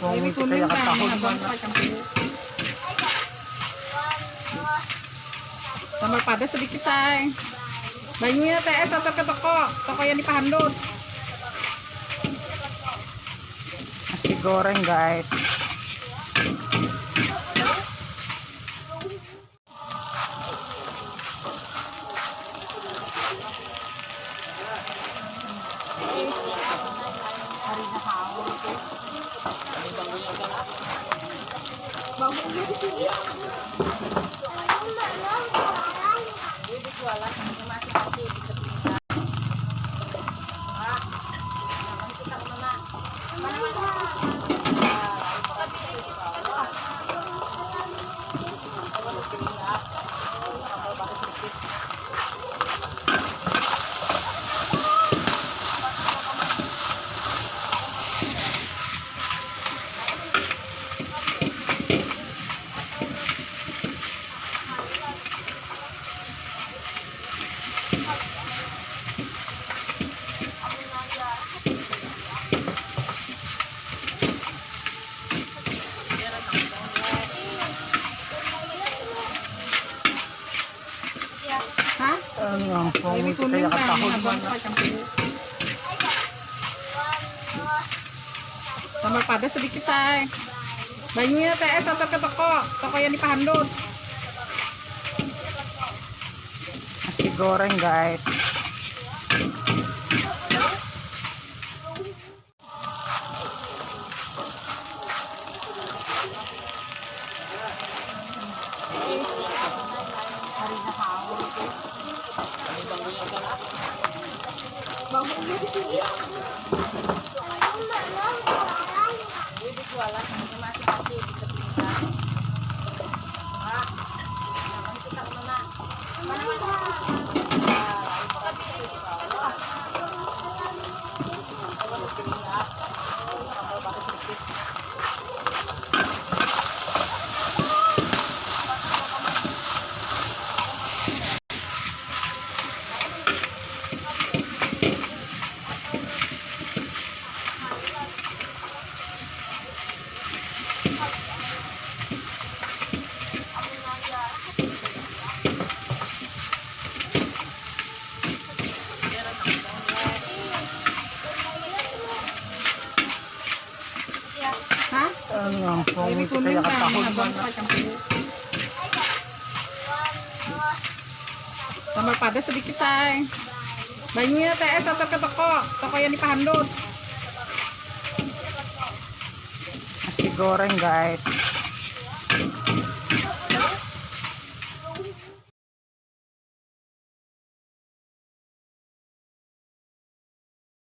Ini kuning kan, tambah padas sedikit say. Banyunya TS atau ke toko yang di Pahandut. Nasi goreng guys. Ini kuning kan, tambah padas sedikit say. Banyunya TS atau ke toko yang di Pahandut. Nasi goreng guys. Ini kuning kan, tambah padas sedikit say. Banyunya TS atau ke toko yang di Pahandut. Nasi goreng guys.